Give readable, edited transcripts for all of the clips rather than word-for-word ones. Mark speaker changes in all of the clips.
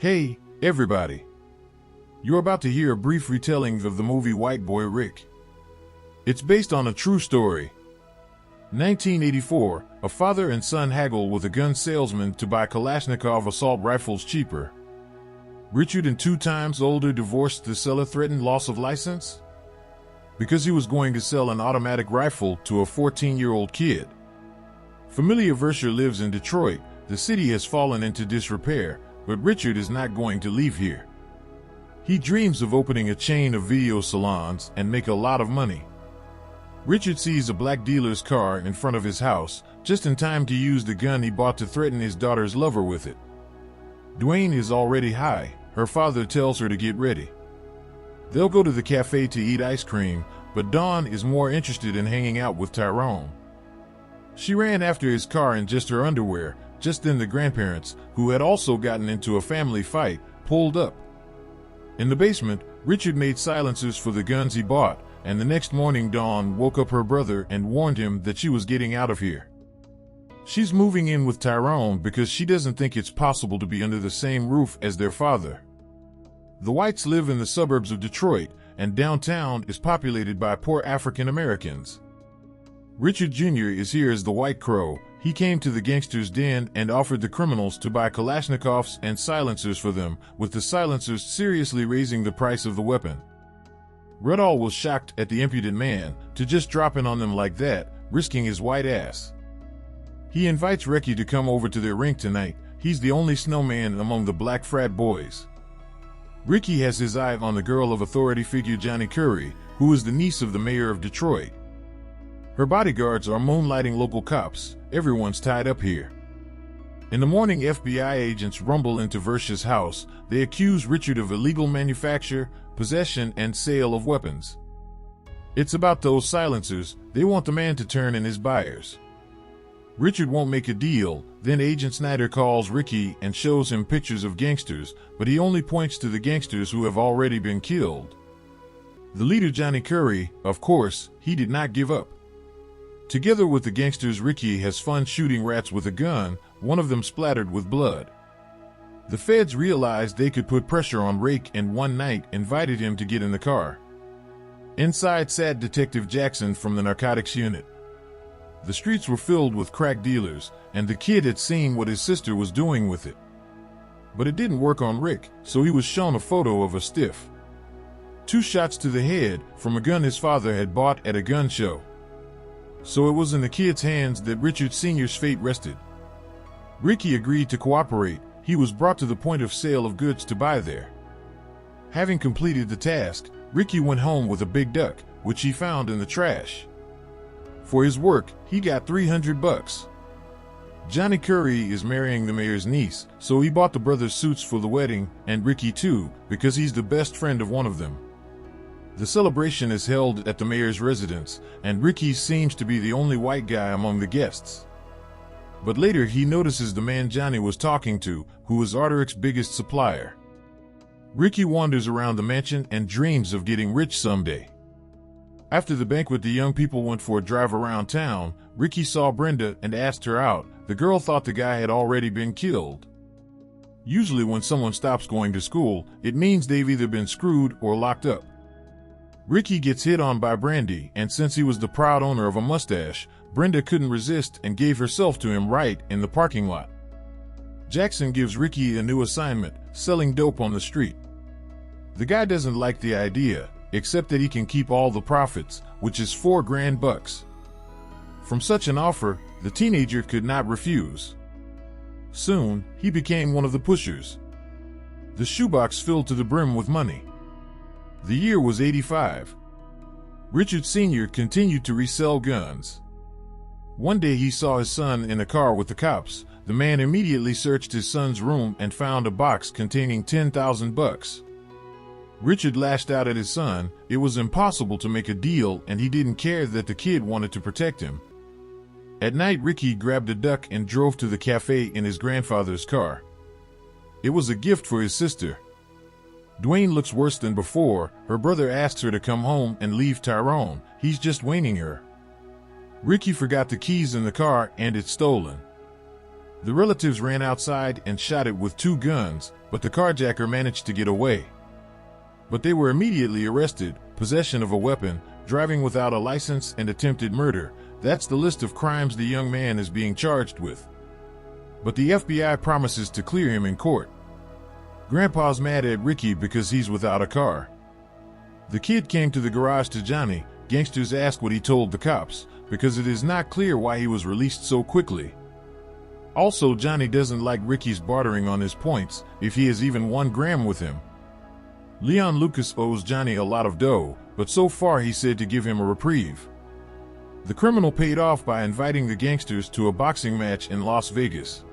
Speaker 1: Hey, everybody. You're about to hear a brief retelling of the movie White Boy Rick. It's based on a true story. 1984, a father and son haggle with a gun salesman to buy Kalashnikov assault rifles cheaper. Richard and 2 times older divorced the seller threatened loss of license because he was going to sell an automatic rifle to a 14-year-old kid. Familia Verscher lives in Detroit. The city has fallen into disrepair, but Richard is not going to leave here. He dreams of opening a chain of video salons and make a lot of money. Richard sees a black dealer's car in front of his house, just in time to use the gun he bought to threaten his daughter's lover with it. Dwayne is already high. Her father tells her to get ready. They'll go to the cafe to eat ice cream, but Dawn is more interested in hanging out with Tyrone. She ran after his car in just her underwear. Just then the grandparents, who had also gotten into a family fight, pulled up. In the basement, Richard made silencers for the guns he bought, and the next morning Dawn woke up her brother and warned him that she was getting out of here. She's moving in with Tyrone because she doesn't think it's possible to be under the same roof as their father. The Whites live in the suburbs of Detroit, and downtown is populated by poor African Americans. Richard Jr. is here as the White Crow. He came to the gangster's den and offered the criminals to buy Kalashnikovs and silencers for them, with the silencers seriously raising the price of the weapon. Rudall was shocked at the impudent man to just drop in on them like that, risking his white ass. He invites Ricky to come over to their rink tonight. He's the only snowman among the black frat boys. Ricky has his eye on the girl of authority figure Johnny Curry, who is the niece of the mayor of Detroit. Her bodyguards are moonlighting local cops. Everyone's tied up here. In the morning, FBI agents rumble into Verscher's house. They accuse Richard of illegal manufacture, possession, and sale of weapons. It's about those silencers. They want the man to turn in his buyers. Richard won't make a deal. Then Agent Snyder calls Ricky and shows him pictures of gangsters, but he only points to the gangsters who have already been killed. The leader, Johnny Curry, of course, he did not give up. Together with the gangsters, Ricky has fun shooting rats with a gun, one of them splattered with blood. The feds realized they could put pressure on Rick and one night invited him to get in the car. Inside sat Detective Jackson from the narcotics unit. The streets were filled with crack dealers, and the kid had seen what his sister was doing with it. But it didn't work on Rick, so he was shown a photo of a stiff. 2 shots to the head from a gun his father had bought at a gun show. So it was in the kid's hands that Richard Sr.'s fate rested. Ricky agreed to cooperate. He was brought to the point of sale of goods to buy there. Having completed the task, Ricky went home with a big duck, which he found in the trash. For his work, he got $300. Johnny Curry is marrying the mayor's niece, so he bought the brothers suits for the wedding, and Ricky too, because he's the best friend of one of them. The celebration is held at the mayor's residence, and Ricky seems to be the only white guy among the guests. But later he notices the man Johnny was talking to, who is Arteric's biggest supplier. Ricky wanders around the mansion and dreams of getting rich someday. After the banquet, the young people went for a drive around town. Ricky saw Brenda and asked her out. The girl thought the guy had already been killed. Usually when someone stops going to school, it means they've either been screwed or locked up. Ricky gets hit on by Brandy, and since he was the proud owner of a mustache, Brenda couldn't resist and gave herself to him right in the parking lot. Jackson gives Ricky a new assignment, selling dope on the street. The guy doesn't like the idea, except that he can keep all the profits, which is $4 grand. From such an offer, the teenager could not refuse. Soon, he became one of the pushers. The shoebox filled to the brim with money. The year was '85. Richard Sr. continued to resell guns. One day he saw his son in a car with the cops. The man immediately searched his son's room and found a box containing $10,000. Richard lashed out at his son. It was impossible to make a deal, and he didn't care that the kid wanted to protect him. At night, Ricky grabbed a duck and drove to the cafe in his grandfather's car. It was a gift for his sister. Dwayne looks worse than before. Her brother asks her to come home and leave Tyrone. He's just waning her. Ricky forgot the keys in the car and it's stolen. The relatives ran outside and shot it with 2 guns, but the carjacker managed to get away. But they were immediately arrested: possession of a weapon, driving without a license, and attempted murder. That's the list of crimes the young man is being charged with. But the FBI promises to clear him in court. Grandpa's mad at Ricky because he's without a car. The kid came to the garage to Johnny. Gangsters ask what he told the cops, because it is not clear why he was released so quickly. Also, Johnny doesn't like Ricky's bartering on his points, if he has even 1 gram with him. Leon Lucas owes Johnny a lot of dough, but so far he said to give him a reprieve. The criminal paid off by inviting the gangsters to a boxing match in Las Vegas.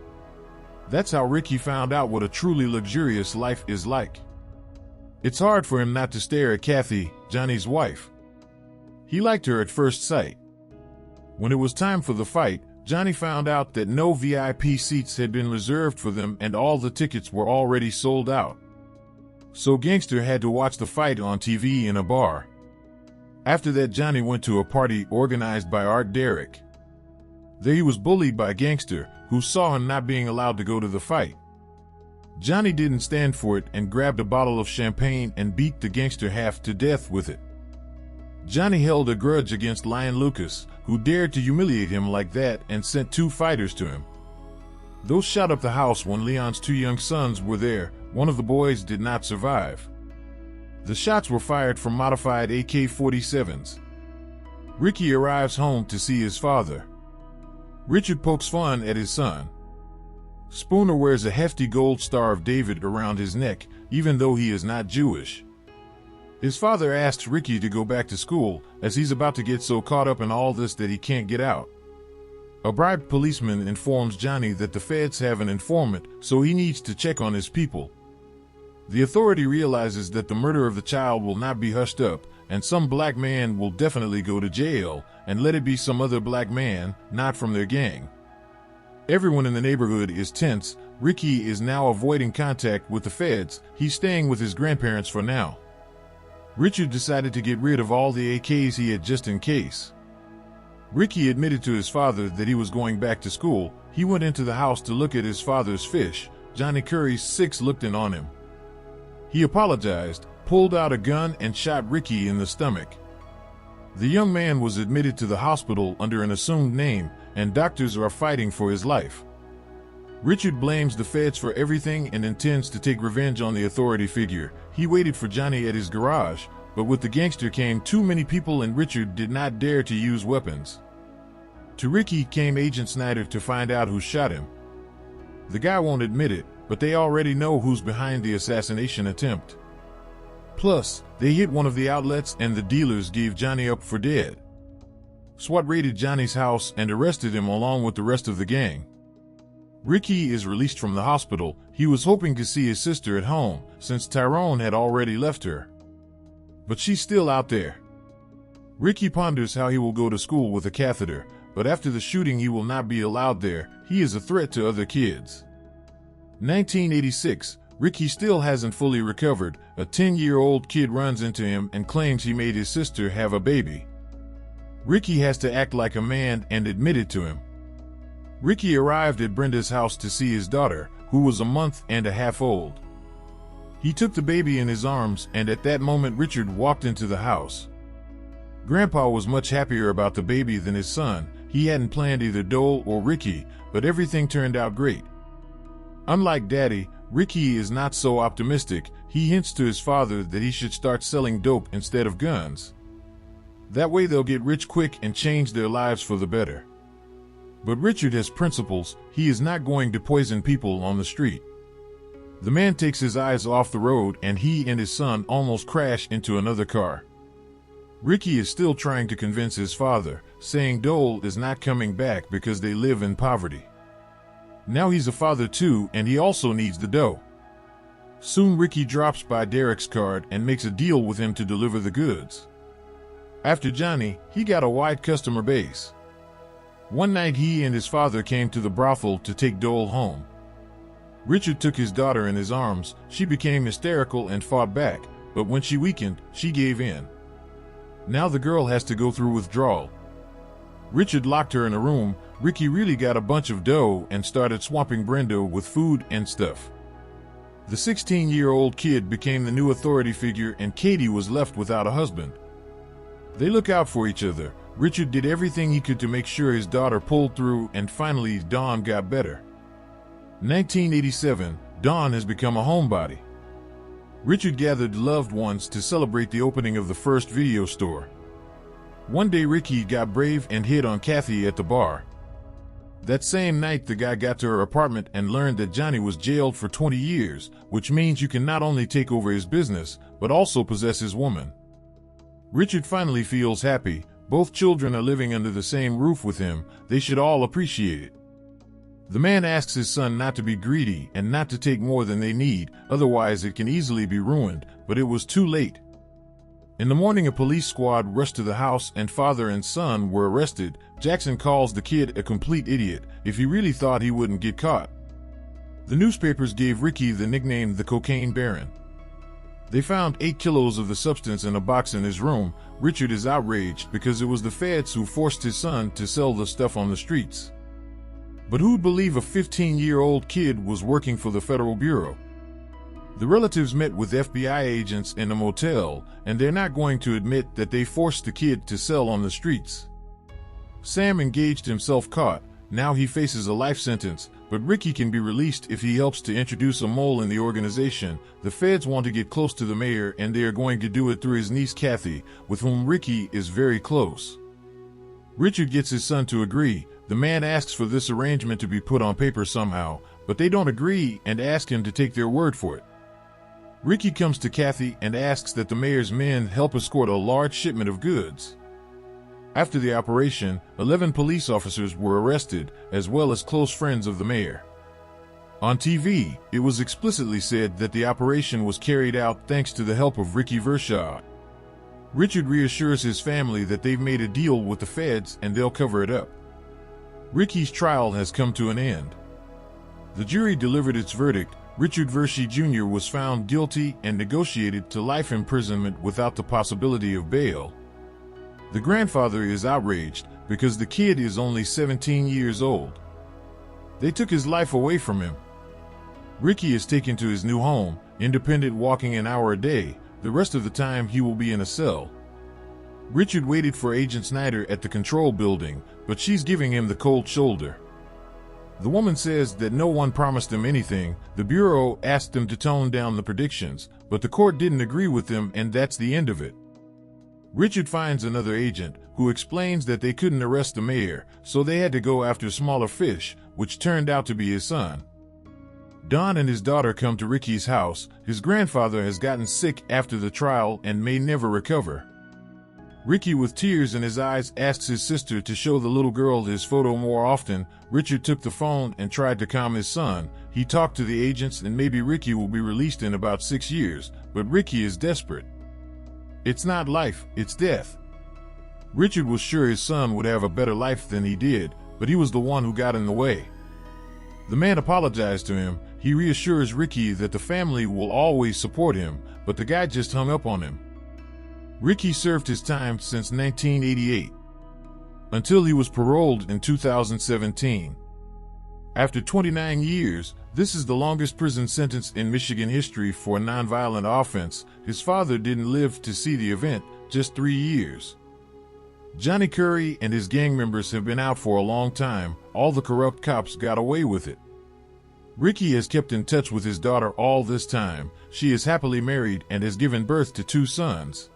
Speaker 1: That's how Ricky found out what a truly luxurious life is like. It's hard for him not to stare at Kathy, Johnny's wife. He liked her at first sight. When it was time for the fight, Johnny found out that no VIP seats had been reserved for them and all the tickets were already sold out. So Gangster had to watch the fight on TV in a bar. After that, Johnny went to a party organized by Art Derrick. There he was bullied by Gangster, who saw him not being allowed to go to the fight. Johnny didn't stand for it and grabbed a bottle of champagne and beat the Gangster half to death with it. Johnny held a grudge against Lion Lucas, who dared to humiliate him like that, and sent 2 fighters to him. Those shot up the house when Leon's 2 young sons were there. One of the boys did not survive. The shots were fired from modified AK-47s. Ricky arrives home to see his father. Richard pokes fun at his son. Spooner wears a hefty gold Star of David around his neck, even though he is not Jewish. His father asks Ricky to go back to school, as he's about to get so caught up in all this that he can't get out. A bribed policeman informs Johnny that the feds have an informant, so he needs to check on his people. The authority realizes that the murder of the child will not be hushed up, and some black man will definitely go to jail, and let it be some other black man, not from their gang. Everyone in the neighborhood is tense. Ricky is now avoiding contact with the feds. He's staying with his grandparents for now. Richard decided to get rid of all the AKs he had just in case. Ricky admitted to his father that he was going back to school. He went into the house to look at his father's fish. Johnny Curry's 6 looked in on him. He apologized, pulled out a gun, and shot Ricky in the stomach. The young man was admitted to the hospital under an assumed name, and doctors are fighting for his life. Richard blames the feds for everything and intends to take revenge on the authority figure. He waited for Johnny at his garage, but with the gangster came too many people and Richard did not dare to use weapons. To Ricky came Agent Snyder to find out who shot him. The guy won't admit it, but they already know who's behind the assassination attempt. Plus, they hit one of the outlets and the dealers gave Johnny up for dead. SWAT raided Johnny's house and arrested him along with the rest of the gang. Ricky is released from the hospital. He was hoping to see his sister at home, since Tyrone had already left her. But she's still out there. Ricky ponders how he will go to school with a catheter, but after the shooting he will not be allowed there. He is a threat to other kids. 1986, Ricky still hasn't fully recovered. A 10-year-old kid runs into him and claims he made his sister have a baby. Ricky has to act like a man and admit it to him. Ricky arrived at Brenda's house to see his daughter, who was a month and a half old. He took the baby in his arms, and at that moment Richard walked into the house. Grandpa was much happier about the baby than his son. He hadn't planned either Dole or Ricky, but everything turned out great. Unlike Daddy, Ricky is not so optimistic. He hints to his father that he should start selling dope instead of guns. That way they'll get rich quick and change their lives for the better. But Richard has principles. He is not going to poison people on the street. The man takes his eyes off the road and he and his son almost crash into another car. Ricky is still trying to convince his father, saying Dole is not coming back because they live in poverty. Now he's a father too, and he also needs the dough. Soon Ricky drops by Derek's card and makes a deal with him to deliver the goods. After Johnny, he got a wide customer base. One night he and his father came to the brothel to take Dole home. Richard took his daughter in his arms. She became hysterical and fought back, but when she weakened, she gave in. Now the girl has to go through withdrawal. Richard locked her in a room. Ricky really got a bunch of dough and started swamping Brenda with food and stuff. The 16-year-old kid became the new authority figure, and Katie was left without a husband. They look out for each other. Richard did everything he could to make sure his daughter pulled through, and finally Dawn got better. 1987, Dawn has become a homebody. Richard gathered loved ones to celebrate the opening of the first video store. One day Ricky got brave and hit on Kathy at the bar. That same night the guy got to her apartment and learned that Johnny was jailed for 20 years, which means you can not only take over his business, but also possess his woman. Richard finally feels happy. Both children are living under the same roof with him. They should all appreciate it. The man asks his son not to be greedy and not to take more than they need, otherwise it can easily be ruined, but it was too late. In the morning a police squad rushed to the house and father and son were arrested. Jackson calls the kid a complete idiot if he really thought he wouldn't get caught. The newspapers gave Ricky the nickname the Cocaine Baron. They found 8 kilos of the substance in a box in his room. Richard is outraged because it was the feds who forced his son to sell the stuff on the streets. But who'd believe a 15-year-old kid was working for the Federal Bureau? The relatives met with FBI agents in a motel, and they're not going to admit that they forced the kid to sell on the streets. Sam engaged himself caught. Now he faces a life sentence, but Ricky can be released if he helps to introduce a mole in the organization. The feds want to get close to the mayor, and they are going to do it through his niece Kathy, with whom Ricky is very close. Richard gets his son to agree. The man asks for this arrangement to be put on paper somehow, but they don't agree and ask him to take their word for it. Ricky comes to Kathy and asks that the mayor's men help escort a large shipment of goods. After the operation, 11 police officers were arrested, as well as close friends of the mayor. On TV, it was explicitly said that the operation was carried out thanks to the help of Ricky Vershaw. Richard reassures his family that they've made a deal with the feds and they'll cover it up. Ricky's trial has come to an end. The jury delivered its verdict. Richard Vershaw Jr. was found guilty and negotiated to life imprisonment without the possibility of bail. The grandfather is outraged because the kid is only 17 years old. They took his life away from him. Ricky is taken to his new home, independent, walking an hour a day. The rest of the time he will be in a cell. Richard waited for Agent Snyder at the control building, but she's giving him the cold shoulder. The woman says that no one promised him anything. The Bureau asked them to tone down the predictions, but the court didn't agree with them, and that's the end of it. Richard finds another agent, who explains that they couldn't arrest the mayor, so they had to go after smaller fish, which turned out to be his son. Don and his daughter come to Ricky's house. His grandfather has gotten sick after the trial and may never recover. Ricky, with tears in his eyes, asks his sister to show the little girl his photo more often. Richard took the phone and tried to calm his son. He talked to the agents and maybe Ricky will be released in about 6 years, but Ricky is desperate. It's not life, it's death. Richard was sure his son would have a better life than he did, but he was the one who got in the way. The man apologized to him. He reassures Ricky that the family will always support him, but the guy just hung up on him. Ricky served his time since 1988, until he was paroled in 2017. After 29 years, this is the longest prison sentence in Michigan history for a nonviolent offense. His father didn't live to see the event, just 3 years. Johnny Curry and his gang members have been out for a long time. All the corrupt cops got away with it. Ricky has kept in touch with his daughter all this time. She is happily married and has given birth to 2 sons.